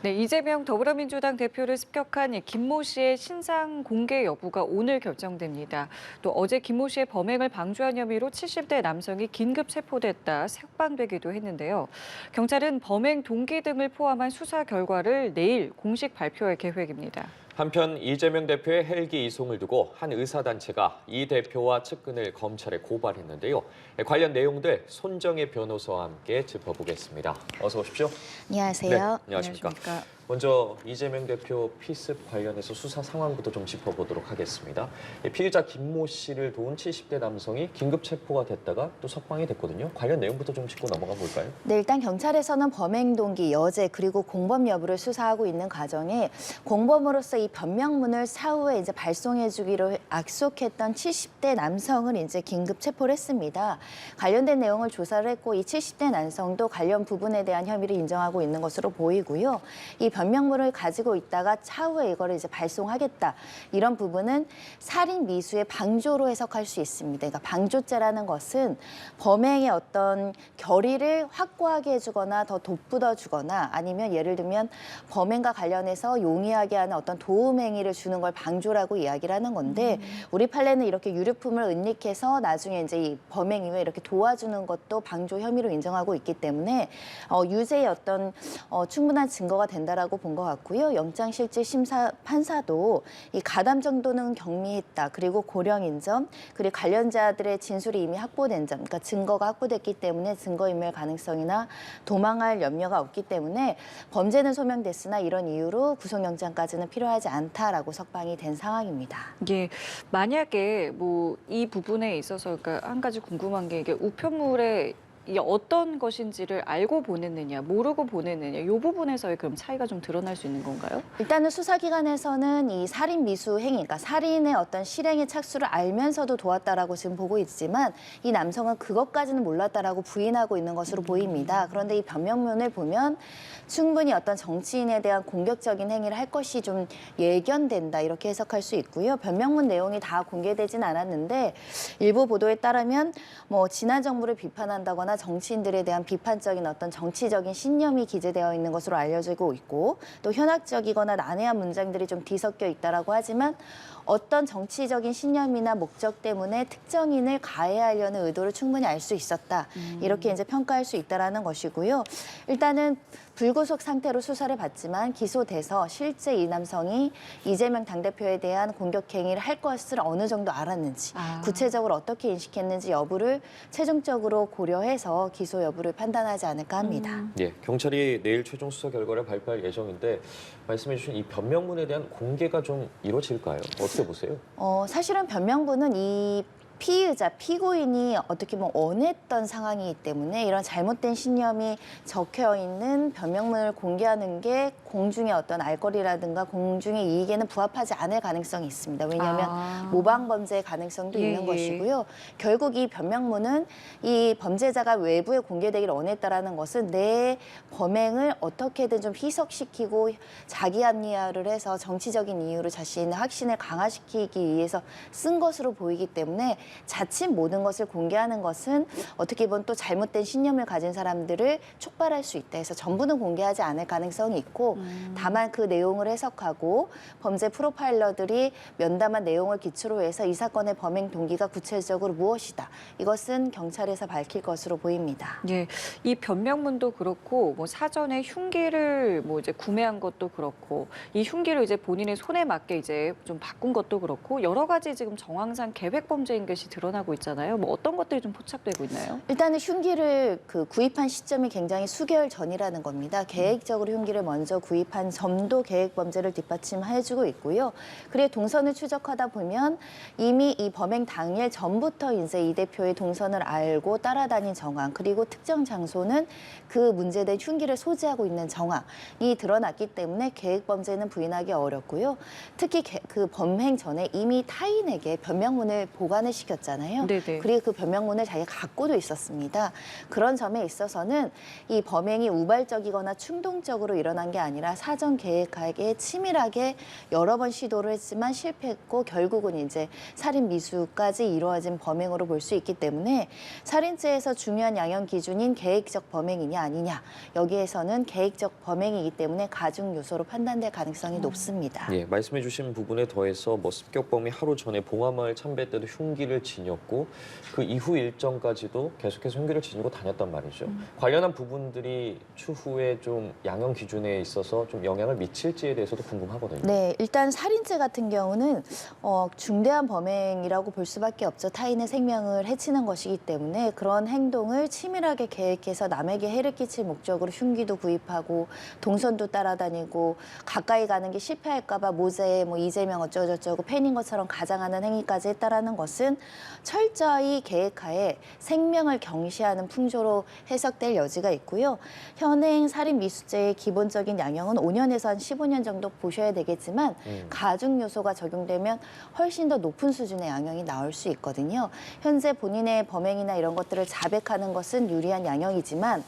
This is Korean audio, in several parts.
네, 이재명 더불어민주당 대표를 습격한 김모 씨의 신상 공개 여부가 오늘 결정됩니다. 또 어제 김모 씨의 범행을 방조한 혐의로 70대 남성이 긴급 체포됐다 석방되기도 했는데요. 경찰은 범행 동기 등을 포함한 수사 결과를 내일 공식 발표할 계획입니다. 한편 이재명 대표의 헬기 이송을 두고 한 의사단체가 이 대표와 측근을 검찰에 고발했는데요. 관련 내용들 손정혜 변호사와 함께 짚어보겠습니다. 어서 오십시오. 안녕하세요. 네, 안녕하십니까. 안녕하십니까. 먼저 이재명 대표 피습 관련해서 수사 상황부터 좀 짚어보도록 하겠습니다. 피의자 김모 씨를 도운 70대 남성이 긴급 체포가 됐다가 또 석방이 됐거든요. 관련 내용부터 좀 짚고 넘어가 볼까요? 네, 일단 경찰에서는 범행 동기, 여죄 그리고 공범 여부를 수사하고 있는 과정에 공범으로서 이 변명문을 사후에 이제 발송해주기로 약속했던 70대 남성을 이제 긴급 체포를 했습니다. 관련된 내용을 조사를 했고 이 70대 남성도 관련 부분에 대한 혐의를 인정하고 있는 것으로 보이고요. 이 변명문을 가지고 있다가 차후에 이거를 이제 발송하겠다. 이런 부분은 살인 미수의 방조로 해석할 수 있습니다. 그러니까 방조죄라는 것은 범행의 어떤 결의를 확고하게 해주거나 더 돋보여 주거나 아니면 예를 들면 범행과 관련해서 용이하게 하는 어떤 도움 행위를 주는 걸 방조라고 이야기를 하는 건데 우리 판례는 이렇게 유류품을 은닉해서 나중에 이제 이 범행 이후에 이렇게 도와주는 것도 방조 혐의로 인정하고 있기 때문에 유죄의 어떤 충분한 증거가 된다라고 본 것 같고요. 영장실질 판사도 이 가담 정도는 경미했다. 그리고 고령인 점, 그리고 관련자들의 진술이 이미 확보된 점, 그러니까 증거가 확보됐기 때문에 증거인멸 가능성이나 도망할 염려가 없기 때문에 범죄는 소명됐으나 이런 이유로 구속영장까지는 필요하지 않다라고 석방이 된 상황입니다. 이게 만약에 뭐 이 부분에 있어서 그러니까 한 가지 궁금한 게 이게 우편물에 이게 어떤 것인지를 알고 보냈느냐, 모르고 보냈느냐, 이 부분에서의 그럼 차이가 좀 드러날 수 있는 건가요? 일단은 수사기관에서는 이 살인 미수 행위, 그러니까 살인의 어떤 실행의 착수를 알면서도 도왔다라고 지금 보고 있지만 이 남성은 그것까지는 몰랐다라고 부인하고 있는 것으로 보입니다. 그런데 이 변명문을 보면 충분히 어떤 정치인에 대한 공격적인 행위를 할 것이 좀 예견된다 이렇게 해석할 수 있고요. 변명문 내용이 다 공개되진 않았는데 일부 보도에 따르면 뭐 지난 정부를 비판한다거나 정치인들에 대한 비판적인 어떤 정치적인 신념이 기재되어 있는 것으로 알려지고 있고 또 현학적이거나 난해한 문장들이 좀 뒤섞여 있다라고 하지만 어떤 정치적인 신념이나 목적 때문에 특정인을 가해하려는 의도를 충분히 알 수 있었다. 이렇게 이제 평가할 수 있다라는 것이고요. 일단은 불구속 상태로 수사를 받지만 기소돼서 실제 이 남성이 이재명 당대표에 대한 공격 행위를 할 것을 어느 정도 알았는지, 구체적으로 어떻게 인식했는지 여부를 최종적으로 고려해서 기소 여부를 판단하지 않을까 합니다. 예, 경찰이 내일 최종 수사 결과를 발표할 예정인데 말씀해 주신 이 변명문에 대한 공개가 좀 이루어질까요? 어떻게 보세요? 사실은 변명문은 이 피의자, 피고인이 어떻게 보면 원했던 상황이기 때문에 이런 잘못된 신념이 적혀 있는 변명문을 공개하는 게 공중의 어떤 알거리라든가 공중의 이익에는 부합하지 않을 가능성이 있습니다. 왜냐하면 모방 범죄의 가능성도 있는 것이고요. 결국 이 변명문은 이 범죄자가 외부에 공개되기를 원했다라는 것은 내 범행을 어떻게든 좀 희석시키고 자기 합리화를 해서 정치적인 이유로 자신의 확신을 강화시키기 위해서 쓴 것으로 보이기 때문에 자칫 모든 것을 공개하는 것은 어떻게 보면 또 잘못된 신념을 가진 사람들을 촉발할 수 있다 해서 전부는 공개하지 않을 가능성이 있고 다만 그 내용을 해석하고 범죄 프로파일러들이 면담한 내용을 기초로 해서 이 사건의 범행 동기가 구체적으로 무엇이다. 이것은 경찰에서 밝힐 것으로 보입니다. 예, 이 변명문도 그렇고 뭐 사전에 흉기를 뭐 이제 구매한 것도 그렇고 이 흉기를 이제 본인의 손에 맞게 이제 좀 바꾼 것도 그렇고 여러 가지 지금 정황상 계획 범죄인 것이 드러나고 있잖아요. 뭐 어떤 것들이 좀 포착되고 있나요? 일단은 흉기를 구입한 시점이 굉장히 수개월 전이라는 겁니다. 계획적으로 흉기를 먼저 구입한 점도 계획 범죄를 뒷받침해주고 있고요. 그리고 동선을 추적하다 보면 이미 이 범행 당일 전부터 이제 이 대표의 동선을 알고 따라다닌 정황 그리고 특정 장소는 그 문제된 흉기를 소지하고 있는 정황이 드러났기 때문에 계획 범죄는 부인하기 어렵고요. 특히 그 범행 전에 이미 타인에게 변명문을 보관을 변명시켰잖아요. 네네. 그리고 그 변명문을 자기가 갖고도 있었습니다. 그런 점에 있어서는 이 범행이 우발적이거나 충동적으로 일어난 게 아니라 사전 계획하에 치밀하게 여러 번 시도를 했지만 실패했고 결국은 이제 살인 미수까지 이루어진 범행으로 볼 수 있기 때문에 살인죄에서 중요한 양형 기준인 계획적 범행이냐 아니냐 여기에서는 계획적 범행이기 때문에 가중 요소로 판단될 가능성이 높습니다. 예, 말씀해주신 부분에 더해서 뭐 습격범이 하루 전에 봉화마을 참배 때도 흉기를 지녔고 그 이후 일정까지도 계속해서 흉기를 지니고 다녔단 말이죠. 관련한 부분들이 추후에 좀 양형 기준에 있어서 좀 영향을 미칠지에 대해서도 궁금하거든요. 네, 일단 살인죄 같은 경우는 중대한 범행이라고 볼 수밖에 없죠. 타인의 생명을 해치는 것이기 때문에 그런 행동을 치밀하게 계획해서 남에게 해를 끼칠 목적으로 흉기도 구입하고 동선도 따라다니고 가까이 가는 게 실패할까 봐 모자에 뭐 이재명 어쩌고저쩌고 팬인 것처럼 가장하는 행위까지 했다라는 것은 철저히 계획하에 생명을 경시하는 풍조로 해석될 여지가 있고요. 현행 살인 미수죄의 기본적인 양형은 5년에서 한 15년 정도 보셔야 되겠지만 가중 요소가 적용되면 훨씬 더 높은 수준의 양형이 나올 수 있거든요. 현재 본인의 범행이나 이런 것들을 자백하는 것은 유리한 양형이지만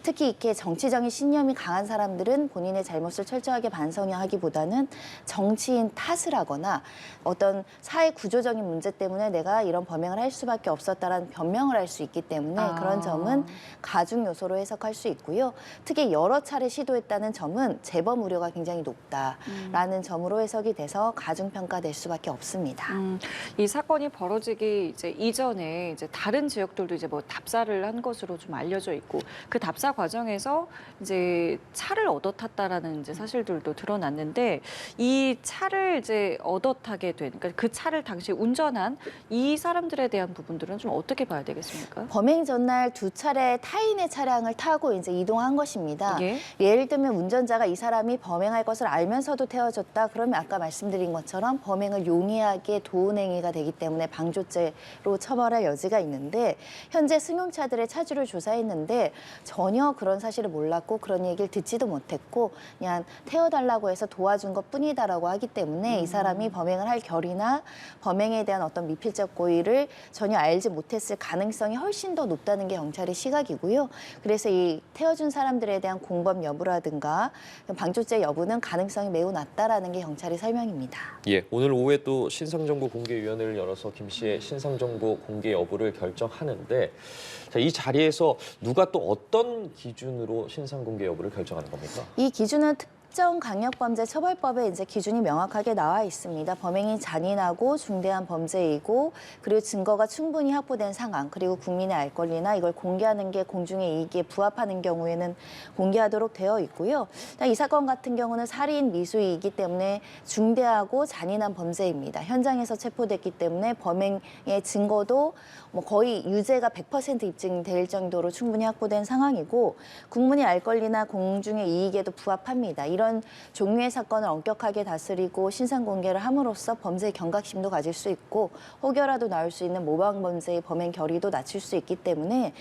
특히 이렇게 정치적인 신념이 강한 사람들은 본인의 잘못을 철저하게 반성하기보다는 정치인 탓을 하거나 어떤 사회 구조적인 문제 때문에 내가 이런 범행을 할 수밖에 없었다라는 변명을 할 수 있기 때문에 그런 점은 가중 요소로 해석할 수 있고요. 특히 여러 차례 시도했다는 점은 재범 우려가 굉장히 높다라는 점으로 해석이 돼서 가중 평가될 수밖에 없습니다. 이 사건이 벌어지기 이제 이전에 이제 다른 지역들도 이제 뭐 답사를 한 것으로 좀 알려져 있고 그 답사 과정에서 이제 차를 얻어 탔다라는 이제 사실들도 드러났는데 이 차를 이제 얻어 타게 된 그러니까 그 차를 당시 운전한 이 사람들에 대한 부분들은 좀 어떻게 봐야 되겠습니까? 범행 전날 두 차례 타인의 차량을 타고 이제 이동한 것입니다. 예. 예를 들면 운전자가 이 사람이 범행할 것을 알면서도 태워줬다. 그러면 아까 말씀드린 것처럼 범행을 용이하게 도운 행위가 되기 때문에 방조죄로 처벌할 여지가 있는데 현재 승용차들의 차주를 조사했는데 전혀 그런 사실을 몰랐고 그런 얘기를 듣지도 못했고 그냥 태워달라고 해서 도와준 것뿐이다라고 하기 때문에 이 사람이 범행을 할 결이나 범행에 대한 어떤 미필적 고의를 전혀 알지 못했을 가능성이 훨씬 더 높다는 게 경찰의 시각이고요. 그래서 이 태워준 사람들에 대한 공범 여부라든가 방조죄 여부는 가능성이 매우 낮다라는 게 경찰의 설명입니다. 예, 오늘 오후에 또 신상정보공개위원회를 열어서 김 씨의 신상정보 공개 여부를 결정하는데 자, 이 자리에서 누가 또 어떤 기준으로 신상공개 여부를 결정하는 겁니까? 이 기준은 특정 강력범죄 처벌법에 이제 기준이 명확하게 나와 있습니다. 범행이 잔인하고 중대한 범죄이고 그리고 증거가 충분히 확보된 상황 그리고 국민의 알 권리나 이걸 공개하는 게 공중의 이익에 부합하는 경우에는 공개하도록 되어 있고요. 이 사건 같은 경우는 살인 미수이기 때문에 중대하고 잔인한 범죄입니다. 현장에서 체포됐기 때문에 범행의 증거도 뭐 거의 유죄가 100% 입증될 정도로 충분히 확보된 상황이고 국민의 알 권리나 공중의 이익에도 부합합니다. 이런 종류의 사건을 엄격하게 다스리고 신상 공개를 함으로써 범죄 경각심도 가질 수 있고 혹여라도 나올 수 있는 모방 범죄의 범행 결의도 낮출 수 있기 때문에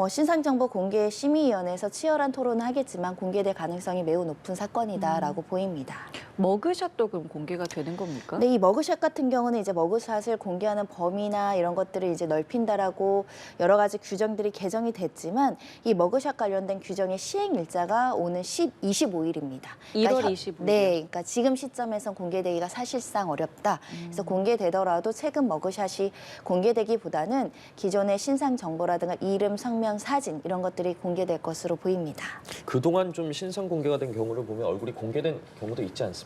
신상정보 공개 심의위원회에서 치열한 토론을 하겠지만 공개될 가능성이 매우 높은 사건이다라고 보입니다. 머그샷도 그럼 공개가 되는 겁니까? 네, 이 머그샷 같은 경우는 이제 머그샷을 공개하는 범위나 이런 것들을 이제 넓힌다라고 여러 가지 규정들이 개정이 됐지만 이 머그샷 관련된 규정의 시행 일자가 오는 25일입니다. 1월 25일. 네, 그러니까 지금 시점에선 공개되기가 사실상 어렵다. 그래서 공개되더라도 최근 머그샷이 공개되기보다는 기존의 신상 정보라든가 이름, 성명, 사진 이런 것들이 공개될 것으로 보입니다. 그동안 좀 신상 공개가 된 경우를 보면 얼굴이 공개된 경우도 있지 않습니까?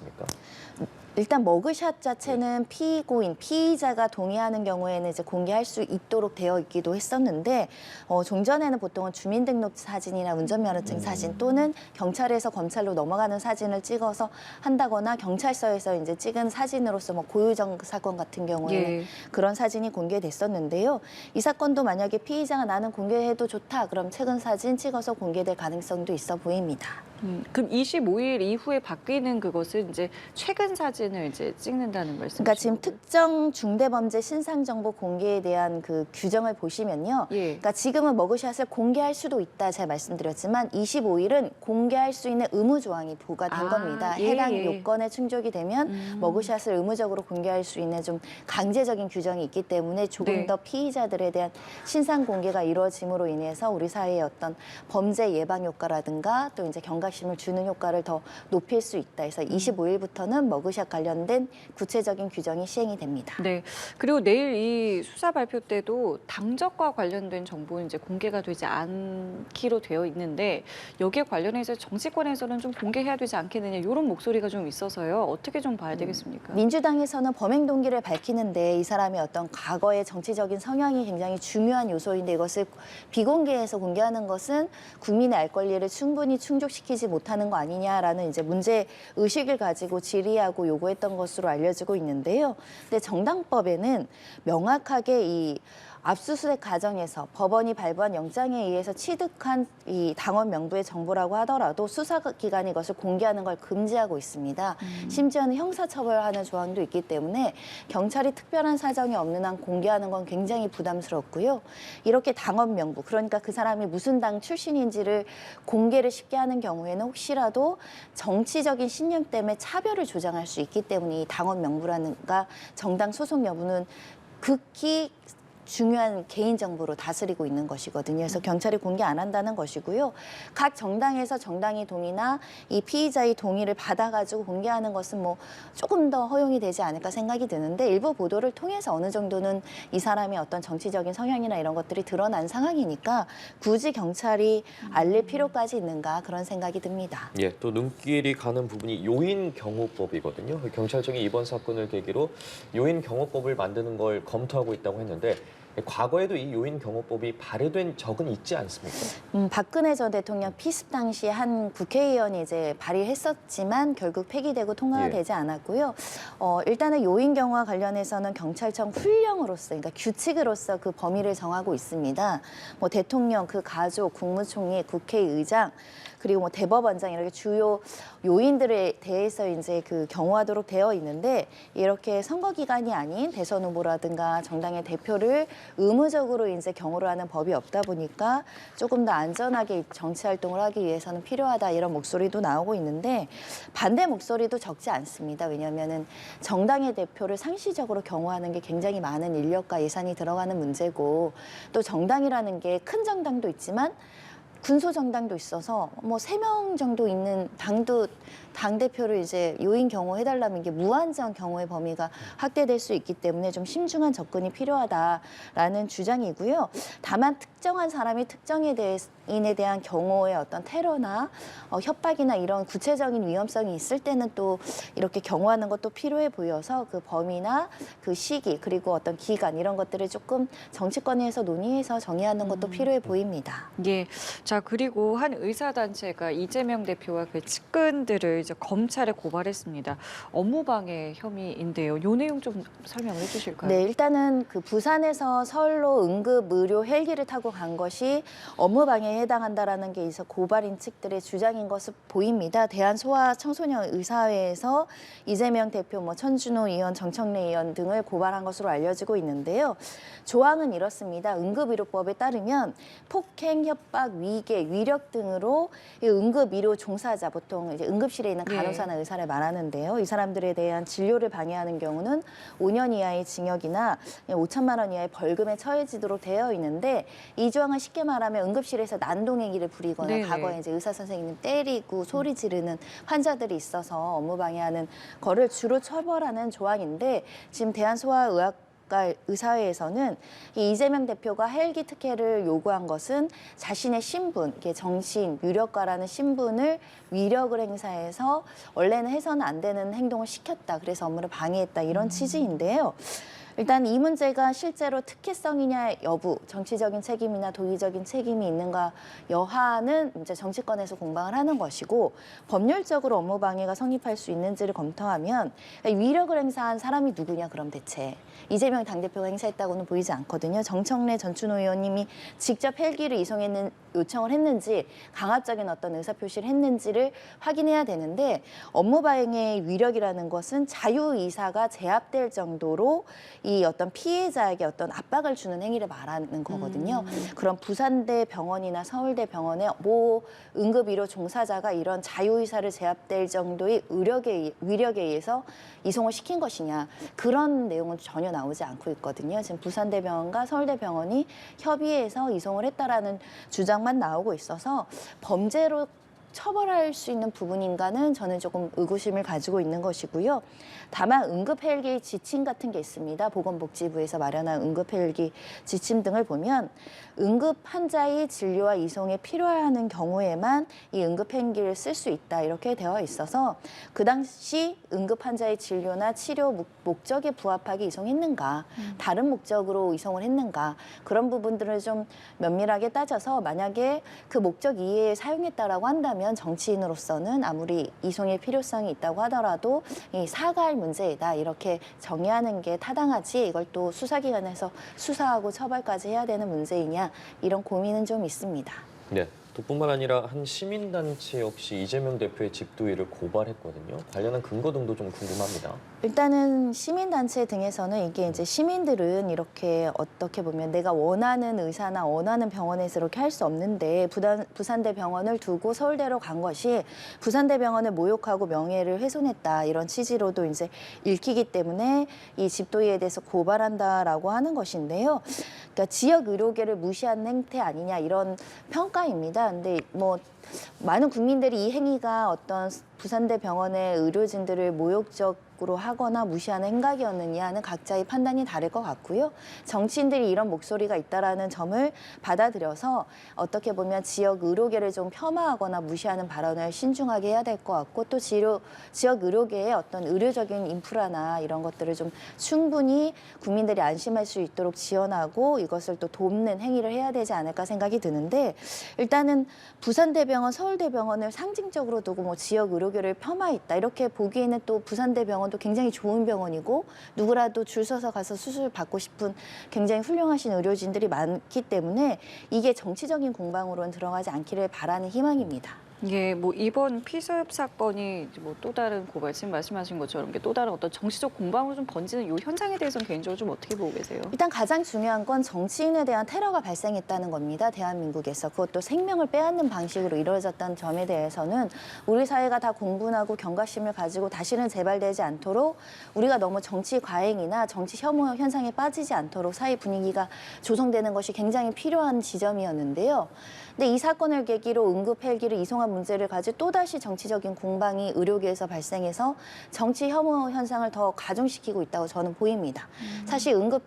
일단 머그샷 자체는 피고인, 피의자가 동의하는 경우에는 이제 공개할 수 있도록 되어 있기도 했었는데 종전에는 보통은 주민등록 사진이나 운전면허증 사진 또는 경찰에서 검찰로 넘어가는 사진을 찍어서 한다거나 경찰서에서 이제 찍은 사진으로서 뭐 고유정 사건 같은 경우에는 예. 그런 사진이 공개됐었는데요. 이 사건도 만약에 피의자가 나는 공개해도 좋다 그럼 최근 사진 찍어서 공개될 가능성도 있어 보입니다. 그럼 25일 이후에 바뀌는 그것은 이제 최근 사진을 이제 찍는다는 말씀이시죠? 그러니까 지금 특정 중대범죄 신상 정보 공개에 대한 그 규정을 보시면요. 예. 그러니까 지금은 머그샷을 공개할 수도 있다 제가 말씀드렸지만 25일은 공개할 수 있는 의무 조항이 부과된 겁니다. 예, 해당 예. 요건에 충족이 되면 머그샷을 의무적으로 공개할 수 있는 좀 강제적인 규정이 있기 때문에 조금 네. 더 피의자들에 대한 신상 공개가 이루어짐으로 인해서 우리 사회의 어떤 범죄 예방 효과라든가 또 이제 경각심을 주는 효과를 더 높일 수 있다. 그래서 25일부터는 머그샷 관련된 구체적인 규정이 시행이 됩니다. 네. 그리고 내일 이 수사 발표 때도 당적과 관련된 정보는 이제 공개가 되지 않기로 되어 있는데 여기에 관련해서 정치권에서는 좀 공개해야 되지 않겠느냐 이런 목소리가 좀 있어서요. 어떻게 좀 봐야 되겠습니까? 민주당에서는 범행 동기를 밝히는데 이 사람이 어떤 과거의 정치적인 성향이 굉장히 중요한 요소인데 이것을 비공개해서 공개하는 것은 국민의 알 권리를 충분히 충족시키지 못하는 거 아니냐라는 이제 문제 의식을 가지고 질의하고 요구했던 것으로 알려지고 있는데요. 근데 정당법에는 명확하게 이 압수수색 과정에서 법원이 발부한 영장에 의해서 취득한 이 당원 명부의 정보라고 하더라도 수사기관이 이것을 공개하는 걸 금지하고 있습니다. 심지어는 형사처벌하는 조항도 있기 때문에 경찰이 특별한 사정이 없는 한 공개하는 건 굉장히 부담스럽고요. 이렇게 당원 명부, 그러니까 그 사람이 무슨 당 출신인지를 공개를 쉽게 하는 경우에는 혹시라도 정치적인 신념 때문에 차별을 조장할 수 있기 때문에 이 당원 명부라든가 정당 소속 여부는 극히 중요한 개인정보로 다스리고 있는 것이거든요. 그래서 경찰이 공개 안 한다는 것이고요. 각 정당에서 정당의 동의나 이 피의자의 동의를 받아가지고 공개하는 것은 뭐 조금 더 허용이 되지 않을까 생각이 드는데 일부 보도를 통해서 어느 정도는 이 사람의 어떤 정치적인 성향이나 이런 것들이 드러난 상황이니까 굳이 경찰이 알릴 필요까지 있는가 그런 생각이 듭니다. 예, 또 눈길이 가는 부분이 요인 경호법이거든요. 경찰청이 이번 사건을 계기로 요인 경호법을 만드는 걸 검토하고 있다고 했는데 과거에도 이 요인 경호법이 발의된 적은 있지 않습니까? 박근혜 전 대통령 피습 당시 한 국회의원이 이제 발의했었지만 결국 폐기되고 통과가 예. 되지 않았고요. 일단은 요인 경호와 관련해서는 경찰청 훈령으로서, 그러니까 규칙으로서 그 범위를 정하고 있습니다. 뭐 대통령, 그 가족, 국무총리, 국회의장, 그리고 뭐 대법원장 이렇게 주요 요인들에 대해서 이제 그 경호하도록 되어 있는데 이렇게 선거 기간이 아닌 대선 후보라든가 정당의 대표를 의무적으로 이제 경호를 하는 법이 없다 보니까 조금 더 안전하게 정치 활동을 하기 위해서는 필요하다 이런 목소리도 나오고 있는데 반대 목소리도 적지 않습니다. 왜냐하면은 정당의 대표를 상시적으로 경호하는 게 굉장히 많은 인력과 예산이 들어가는 문제고 또 정당이라는 게 큰 정당도 있지만 군소 정당도 있어서 뭐 3명 정도 있는 당 대표를 이제 요인 경호해달라면 이게 무한정 경호의 범위가 확대될 수 있기 때문에 좀 심중한 접근이 필요하다라는 주장이고요. 다만 특정한 사람이 특정인에 대한 경호의 어떤 테러나 협박이나 이런 구체적인 위험성이 있을 때는 또 이렇게 경호하는 것도 필요해 보여서 그 범위나 그 시기 그리고 어떤 기간 이런 것들을 조금 정치권에서 논의해서 정의하는 것도 필요해 보입니다. 예. 자, 그리고 한 의사단체가 이재명 대표와 그 측근들을 이제 검찰에 고발했습니다. 업무방해 혐의인데요. 이 내용 좀 설명을 해주실까요? 네, 일단은 그 부산에서 서울로 응급 의료 헬기를 타고 간 것이 업무방해에 해당한다라는 게 있어 고발인 측들의 주장인 것으로 보입니다. 대한소아청소년의사회에서 이재명 대표, 뭐 천준호 의원, 정청래 의원 등을 고발한 것으로 알려지고 있는데요. 조항은 이렇습니다. 응급의료법에 따르면 폭행, 협박, 위계, 위력 등으로 이 응급의료 종사자, 보통 이제 응급실에 있는 간호사나 의사를 말하는데요. 이 사람들에 대한 진료를 방해하는 경우는 5년 이하의 징역이나 5천만 원 이하의 벌금에 처해지도록 되어 있는데 이 조항은 쉽게 말하면 응급실에서 난동행위를 부리거나 네네. 과거에 이제 의사 선생님 때리고 소리 지르는 환자들이 있어서 업무 방해하는 거를 주로 처벌하는 조항인데 지금 대한소아의학 의사회에서는 이 이재명 대표가 헬기 특혜를 요구한 것은 자신의 신분, 이게 정신, 유력가라는 신분을 위력을 행사해서 원래는 해서는 안 되는 행동을 시켰다. 그래서 업무를 방해했다. 이런 취지인데요. 일단 이 문제가 실제로 특혜성이냐 여부, 정치적인 책임이나 도의적인 책임이 있는가 여하는 이제 정치권에서 공방을 하는 것이고 법률적으로 업무 방해가 성립할 수 있는지를 검토하면 위력을 행사한 사람이 누구냐 그럼 대체 이재명 당대표가 행사했다고는 보이지 않거든요. 정청래 전 추노 의원님이 직접 헬기를 요청을 했는지 강압적인 어떤 의사표시를 했는지를 확인해야 되는데 업무 방해의 위력이라는 것은 자유의사가 제압될 정도로 이 어떤 피해자에게 어떤 압박을 주는 행위를 말하는 거거든요. 그런 부산대 병원이나 서울대 병원의 모 응급의료 종사자가 이런 자유의사를 제압될 정도의 위력에 의해서 이송을 시킨 것이냐 그런 내용은 전혀 나오지 않고 있거든요. 지금 부산대병원과 서울대병원이 협의해서 이송을 했다라는 주장만 나오고 있어서 범죄로 처벌할 수 있는 부분인가는 저는 조금 의구심을 가지고 있는 것이고요. 다만 응급 헬기 지침 같은 게 있습니다. 보건복지부에서 마련한 응급 헬기 지침 등을 보면 응급 환자의 진료와 이송에 필요하는 경우에만 이 응급 헬기를 쓸 수 있다 이렇게 되어 있어서 그 당시 응급 환자의 진료나 치료 목적에 부합하게 이송했는가 다른 목적으로 이송을 했는가 그런 부분들을 좀 면밀하게 따져서 만약에 그 목적 이외에 사용했다라고 한다면 정치인으로서는 아무리 이송의 필요성이 있다고 하더라도 이 사과할 문제이다 이렇게 정의하는 게 타당하지 이걸 또 수사기관에서 수사하고 처벌까지 해야 되는 문제이냐 이런 고민은 좀 있습니다. 네. 또 뿐만 아니라 한 시민단체 역시 이재명 대표의 집도의를 고발했거든요. 관련한 근거 등도 좀 궁금합니다. 일단은 시민단체 등에서는 이게 이제 시민들은 이렇게 어떻게 보면 내가 원하는 의사나 원하는 병원에서 이렇게 할 수 없는데 부산대 병원을 두고 서울대로 간 것이 부산대 병원을 모욕하고 명예를 훼손했다 이런 취지로도 이제 읽히기 때문에 이 집도의에 대해서 고발한다라고 하는 것인데요. 그러니까 지역 의료계를 무시하는 행태 아니냐 이런 평가입니다. 근데 뭐 많은 국민들이 이 행위가 어떤 부산대 병원의 의료진들을 모욕적으로 하거나 무시하는 행각이었느냐 하는 각자의 판단이 다를 것 같고요. 정치인들이 이런 목소리가 있다라는 점을 받아들여서 어떻게 보면 지역 의료계를 좀 폄하하거나 무시하는 발언을 신중하게 해야 될 것 같고 또 지역 의료계의 어떤 의료적인 인프라나 이런 것들을 좀 충분히 국민들이 안심할 수 있도록 지원하고 이것을 또 돕는 행위를 해야 되지 않을까 생각이 드는데 일단은 부산대병원, 서울대병원을 상징적으로 두고 뭐 지역 의료계를 폄하했다 이렇게 보기에는 또 부산대병원도 굉장히 좋은 병원이고 누구라도 줄 서서 가서 수술 받고 싶은 굉장히 훌륭하신 의료진들이 많기 때문에 이게 정치적인 공방으로는 들어가지 않기를 바라는 희망입니다. 예, 뭐 이번 피습 사건이 뭐 또 다른 고발 지금 말씀하신 것처럼 또 다른 어떤 정치적 공방으로 좀 번지는 이 현상에 대해서는 개인적으로 좀 어떻게 보고 계세요? 일단 가장 중요한 건 정치인에 대한 테러가 발생했다는 겁니다. 대한민국에서. 그것도 생명을 빼앗는 방식으로 이루어졌다는 점에 대해서는 우리 사회가 다 공분하고 경각심을 가지고 다시는 재발되지 않도록 우리가 너무 정치 과잉이나 정치 혐오 현상에 빠지지 않도록 사회 분위기가 조성되는 것이 굉장히 필요한 지점이었는데요. 근데 이 사건을 계기로 응급 헬기를 이송한 문제를 가지고 또다시 정치적인 공방이 의료계에서 발생해서 정치 혐오 현상을 더 가중시키고 있다고 저는 보입니다. 사실 응급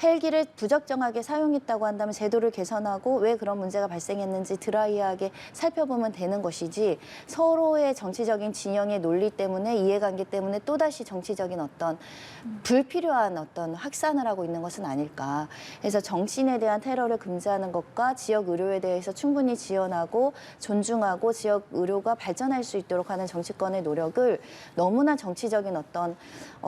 헬기를 부적정하게 사용했다고 한다면 제도를 개선하고 왜 그런 문제가 발생했는지 드라이하게 살펴보면 되는 것이지 서로의 정치적인 진영의 논리 때문에 이해관계 때문에 또다시 정치적인 어떤 불필요한 어떤 확산을 하고 있는 것은 아닐까. 그래서 정치인에 대한 테러를 금지하는 것과 지역 의료에 대해서 충분히 지원하고 존중하고 지역 의료가 발전할 수 있도록 하는 정치권의 노력을 너무나 정치적인 어떤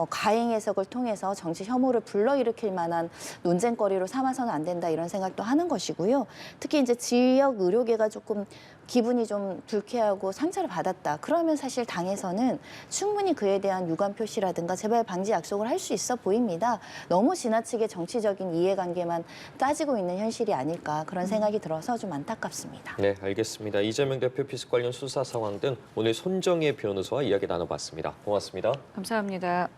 가행 해석을 통해서 정치 혐오를 불러일으킬 만한 논쟁거리로 삼아서는 안 된다 이런 생각도 하는 것이고요. 특히 이제 지역 의료계가 조금 기분이 좀 불쾌하고 상처를 받았다. 그러면 사실 당에서는 충분히 그에 대한 유감 표시라든가 재발 방지 약속을 할 수 있어 보입니다. 너무 지나치게 정치적인 이해관계만 따지고 있는 현실이 아닐까 그런 생각이 들어서 좀 안타깝습니다. 네, 알겠습니다. 이재명 대표 피습 관련 수사 상황 등 오늘 손정혜 변호사와 이야기 나눠봤습니다. 고맙습니다. 감사합니다.